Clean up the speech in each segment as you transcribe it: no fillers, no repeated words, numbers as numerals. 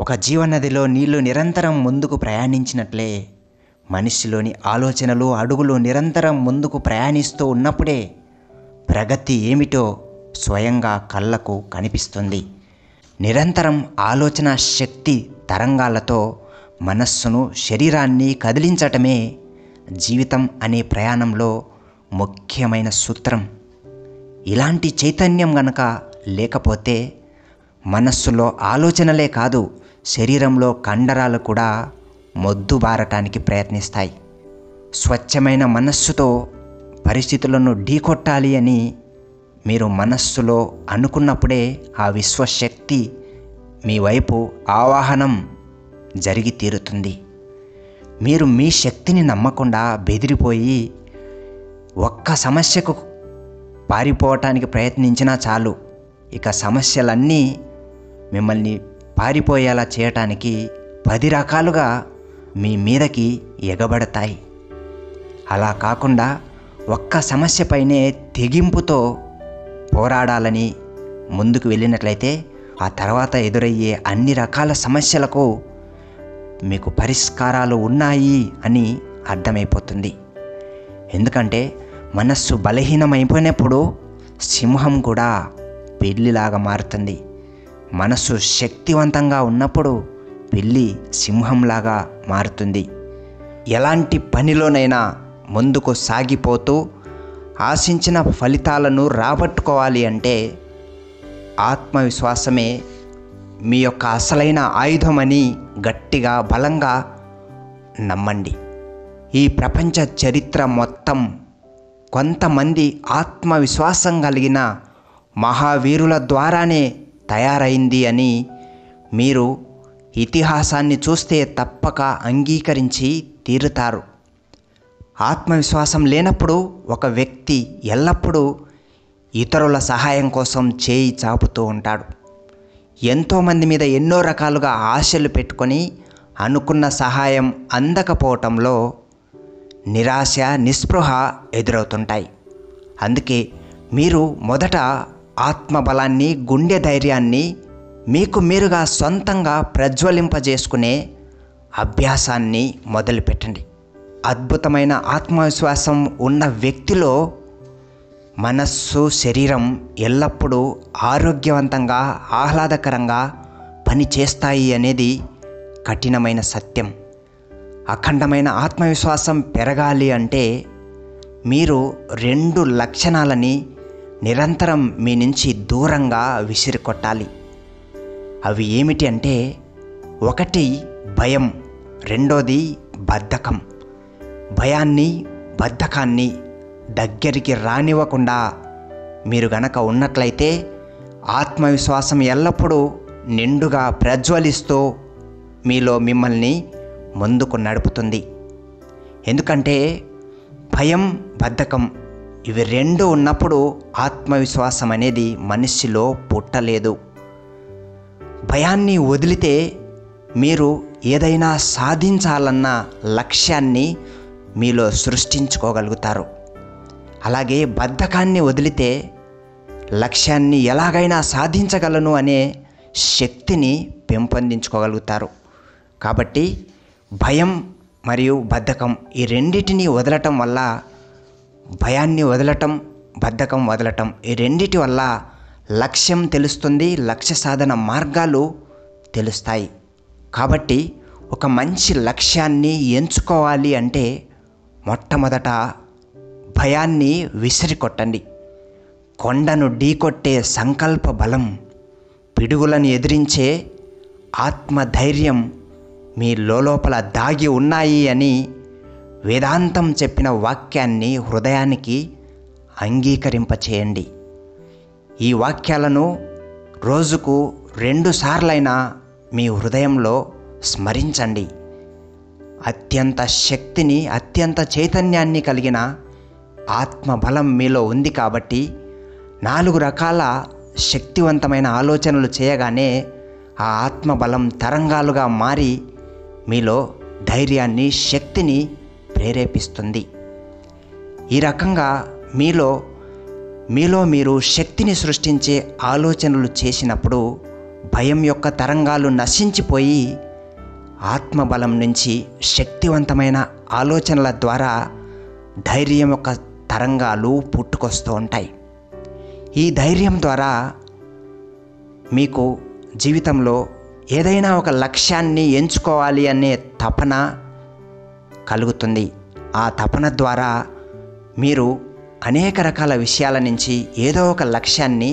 ఒక జీవనదిలో నీళ్లు నిరంతరం ముందుకు ప్రయాణించినట్లే మనిషిలోని ఆలోచనలు, అడుగులు నిరంతరం ముందుకు ప్రయాణిస్తూ ఉన్నప్పుడే ప్రగతి ఏమిటో స్వయంగా కళ్ళకు కనిపిస్తుంది. నిరంతరం ఆలోచన శక్తి తరంగాలతో మనస్సును, శరీరాన్ని కదిలించటమే జీవితం అనే ప్రయాణంలో ముఖ్యమైన సూత్రం. ఇలాంటి చైతన్యం గనక లేకపోతే మనస్సులో ఆలోచనలే కాదు, శరీరంలో కండరాలు కూడా మొద్దుబారటానికి ప్రయత్నిస్తాయి. స్వచ్ఛమైన మనస్సుతో పరిస్థితులను ఢీకొట్టాలి అని మీరు మనస్సులో అనుకున్నప్పుడే ఆ విశ్వశక్తి మీ వైపు ఆవాహనం జరిగి తీరుతుంది. మీరు మీ శక్తిని నమ్మకుండా బెదిరిపోయి ఒక్క సమస్యకు పారిపోవటానికి ప్రయత్నించినా చాలు, ఇక సమస్యలన్నీ మిమ్మల్ని పారిపోయేలా చేయటానికి 10 రకాలుగా మీ మీదకి ఎగబడతాయి. అలా కాకుండా ఒక్క సమస్యపైనే తెగింపుతో పోరాడాలని ముందుకు వెళ్ళినట్లయితే ఆ తర్వాత ఎదురయ్యే అన్ని రకాల సమస్యలకు మీకు పరిష్కారాలు ఉన్నాయి అని అర్థమైపోతుంది. ఎందుకంటే మనస్సు బలహీనమైపోయినప్పుడు సింహం కూడా పిల్లిలాగా మారుతుంది. మనస్సు శక్తివంతంగా ఉన్నప్పుడు పిల్లి సింహంలాగా మారుతుంది. ఎలాంటి పనిలోనైనా ముందుకు సాగిపోతూ ఆశించిన ఫలితాలను రాబట్టుకోవాలి అంటే ఆత్మవిశ్వాసమే మీ యొక్క అసలైన ఆయుధమని గట్టిగా, బలంగా నమ్మండి. ఈ ప్రపంచ చరిత్ర మొత్తం కొంతమంది ఆత్మవిశ్వాసం కలిగిన మహావీరుల ద్వారానే తయారైంది అని మీరు ఇతిహాసాన్ని చూస్తే తప్పక అంగీకరించి తీరుతారు. ఆత్మవిశ్వాసం లేనప్పుడు ఒక వ్యక్తి ఎల్లప్పుడూ ఇతరుల సహాయం కోసం చేయి చాపుతూ ఉంటాడు. ఎంతోమంది మీద ఎన్నో రకాలుగా ఆశలు పెట్టుకొని అనుకున్న సహాయం అందకపోవటంలో నిరాశ, నిస్పృహ ఎదురవుతుంటాయి. అందుకే మీరు మొదట ఆత్మబలాన్ని, గుండె ధైర్యాన్ని మీకు మీరుగా సొంతంగా ప్రజ్వలింపజేసుకునే అభ్యాసాన్ని మొదలుపెట్టండి. అద్భుతమైన ఆత్మవిశ్వాసం ఉన్న వ్యక్తిలో మనస్సు, శరీరం ఎల్లప్పుడూ ఆరోగ్యవంతంగా, ఆహ్లాదకరంగా పనిచేస్తాయి అనేది కఠినమైన సత్యం. అఖండమైన ఆత్మవిశ్వాసం పెరగాలి అంటే మీరు 2 లక్షణాలని నిరంతరం మీ నుంచి దూరంగా విసిరికొట్టాలి. అవి ఏమిటి అంటే, 1 భయం, 2 బద్ధకం. భయాన్ని, బద్ధకాన్ని దగ్గరికి రానివ్వకుండా మీరు గనక ఉన్నట్లయితే ఆత్మవిశ్వాసం ఎల్లప్పుడూ నిండుగా ప్రజ్వలిస్తూ మీలో మిమ్మల్ని ముందుకు నడుపుతుంది. ఎందుకంటే భయం, బద్ధకం ఇవి 2 ఉన్నప్పుడు ఆత్మవిశ్వాసం అనేది మనిషిలో పుట్టలేదు. భయాన్ని వదిలితే మీరు ఏదైనా సాధించాలన్న లక్ష్యాన్ని మీలో సృష్టించుకోగలుగుతారు. అలాగే బద్ధకాన్ని వదిలితే లక్ష్యాన్ని ఎలాగైనా సాధించగలను అనే శక్తిని పెంపొందించుకోగలుగుతారు. కాబట్టి భయం మరియు బద్ధకం ఈ రెండిటిని వదలటం వల్ల, భయాన్ని వదలటం, బద్ధకం వదలటం, ఈ రెండిటి వల్ల లక్ష్యం తెలుస్తుంది, లక్ష్య సాధన మార్గాలు తెలుస్తాయి. కాబట్టి ఒక మంచి లక్ష్యాన్ని ఎంచుకోవాలి అంటే మొట్టమొదట భయాన్ని విసిరికొట్టండి. కొండను ఢీకొట్టే సంకల్ప బలం, పిడుగులను ఎదిరించే ఆత్మధైర్యం మీ లోపల దాగి ఉన్నాయి అని వేదాంతం చెప్పిన వాక్యాన్ని హృదయానికి అంగీకరింపచేయండి. ఈ వాక్యాలను రోజుకు 2 సార్లైనా మీ హృదయంలో స్మరించండి. అత్యంత శక్తిని, అత్యంత చైతన్యాన్ని కలిగిన ఆత్మబలం మీలో ఉంది కాబట్టి 4 రకాల శక్తివంతమైన ఆలోచనలు చేయగానే ఆ ఆత్మబలం తరంగాలుగా మారి మీలో ధైర్యాన్ని, శక్తిని ప్రేరేపిస్తుంది. ఈ రకంగా మీలో మీరు శక్తిని సృష్టించే ఆలోచనలు చేసినప్పుడు భయం యొక్క తరంగాలు నశించిపోయి ఆత్మబలం నుంచి శక్తివంతమైన ఆలోచనల ద్వారా ధైర్యం యొక్క తరంగాలు పుట్టుకొస్తూ ఉంటాయి. ఈ ధైర్యం ద్వారా మీకు జీవితంలో ఏదైనా ఒక లక్ష్యాన్ని ఎంచుకోవాలి అనే తపన కలుగుతుంది. ఆ తపన ద్వారా మీరు అనేక రకాల విషయాల నుంచి ఏదో ఒక లక్ష్యాన్ని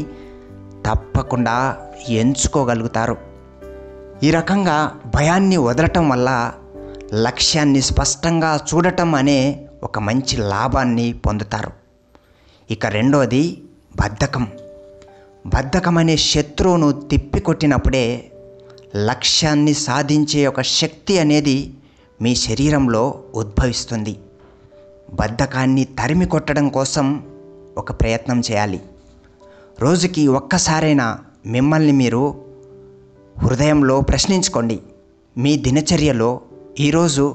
తప్పకుండా ఎంచుకోగలుగుతారు. ఈ రకంగా భయాన్ని వదలటం వల్ల లక్ష్యాన్ని స్పష్టంగా చూడటం అనే ఒక మంచి లాభాన్ని పొందుతారు. ఇక రెండోది బద్ధకం. బద్ధకం అనే శత్రువును తిప్పికొట్టినప్పుడే లక్ష్యాన్ని సాధించే ఒక శక్తి అనేది మీ శరీరంలో ఉద్భవిస్తుంది. బద్ధకాన్ని తరిమి కొట్టడం కోసం ఒక ప్రయత్నం చేయాలి. రోజుకి ఒక్కసారైనా మిమ్మల్ని మీరు హృదయంలో ప్రశ్నించుకోండి. మీ దినచర్యలో ఈరోజు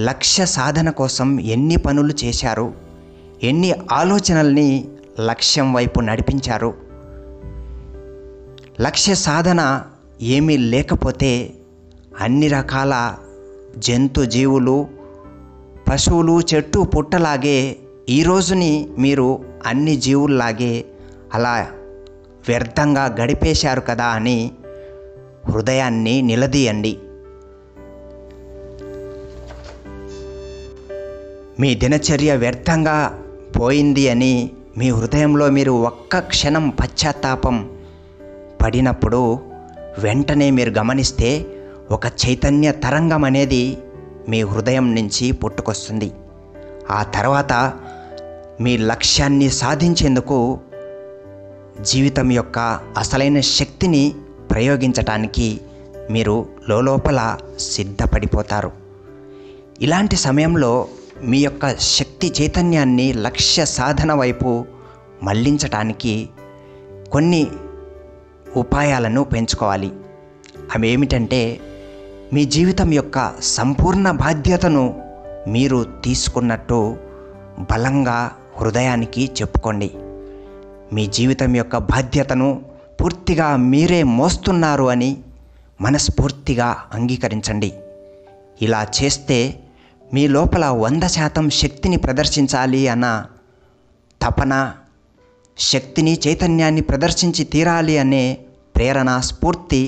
లక్ష్య సాధన కోసం ఎన్ని పనులు చేశారు, ఎన్ని ఆలోచనల్ని లక్ష్యం వైపు నడిపించారు. లక్ష్య సాధన ఏమీ లేకపోతే అన్ని రకాల జంతు జీవులు, పశువులు, చెట్టు పుట్టలాగే ఈ రోజుని మీరు అన్ని జీవుల్లాగే అలా వ్యర్థంగా గడిపేశారు కదా అని హృదయాన్ని నిలదీయండి. మీ దినచర్య వ్యర్థంగా పోయింది అని మీ హృదయంలో మీరు ఒక్క క్షణం పశ్చాత్తాపం పడినప్పుడు వెంటనే మీరు గమనిస్తే ఒక చైతన్య తరంగం అనేది మీ హృదయం నుంచి పుట్టుకొస్తుంది. ఆ తర్వాత మీ లక్ష్యాన్ని సాధించేందుకు జీవితం యొక్క అసలైన శక్తిని ప్రయోగించటానికి మీరు లోపల సిద్ధపడిపోతారు. ఇలాంటి సమయంలో మీ యొక్క శక్తి చైతన్యాన్ని లక్ష్య సాధన వైపు మళ్లించటానికి కొన్ని ఉపాయాలను పెంచుకోవాలి. అవి ఏమిటంటే, మీ జీవితం యొక్క సంపూర్ణ బాధ్యతను మీరు తీసుకున్నట్టు బలంగా హృదయానికి చెప్పుకోండి. మీ జీవితం యొక్క బాధ్యతను పూర్తిగా మీరే మోస్తున్నారు అని మనస్ఫూర్తిగా అంగీకరించండి. ఇలా చేస్తే మీ లోపల 100% శక్తిని ప్రదర్శించాలి అన్న తపన, శక్తిని చైతన్యాన్ని ప్రదర్శించి తీరాలి అనే ప్రేరణ, స్ఫూర్తి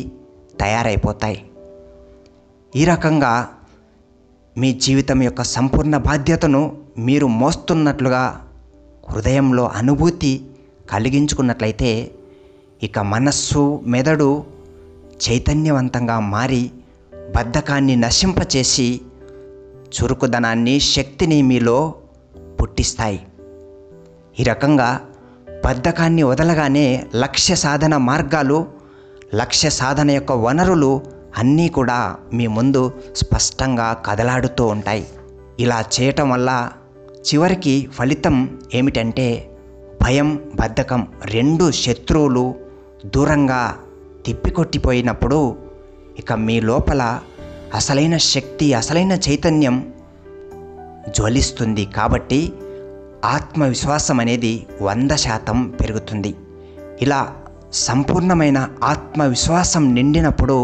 తయారైపోతాయి. ఈ రకంగా మీ జీవితం యొక్క సంపూర్ణ బాధ్యతను మీరు మోస్తున్నట్లుగా హృదయంలో అనుభూతి కలిగించుకున్నట్లయితే ఇక మనస్సు, మెదడు చైతన్యవంతంగా మారి బద్ధకాన్ని నశింపచేసి చురుకుదనాన్ని, శక్తిని మీలో పుట్టిస్తాయి. ఈ రకంగా బద్ధకాన్ని వదలగానే లక్ష్య సాధన మార్గాలు, లక్ష్య సాధన యొక్క వనరులు అన్నీ కూడా మీ ముందు స్పష్టంగా కదలాడుతూ ఉంటాయి. ఇలా చేయటం వల్ల చివరికి ఫలితం ఏమిటంటే, భయం, బద్ధకం 2 శత్రువులు దూరంగా తిప్పికొట్టిపోయినప్పుడు ఇక మీ లోపల అసలైన శక్తి, అసలైన చైతన్యం జ్వలిస్తుంది. కాబట్టి ఆత్మవిశ్వాసం అనేది 100% పెరుగుతుంది. ఇలా సంపూర్ణమైన ఆత్మవిశ్వాసం నిండినప్పుడు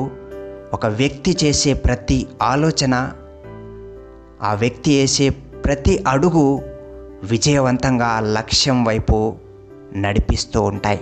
ఒక వ్యక్తి చేసే ప్రతి ఆలోచన, ఆ వ్యక్తి వేసే ప్రతి అడుగు విజయవంతంగా లక్ష్యం వైపు నడిపిస్తూ ఉంటాయి.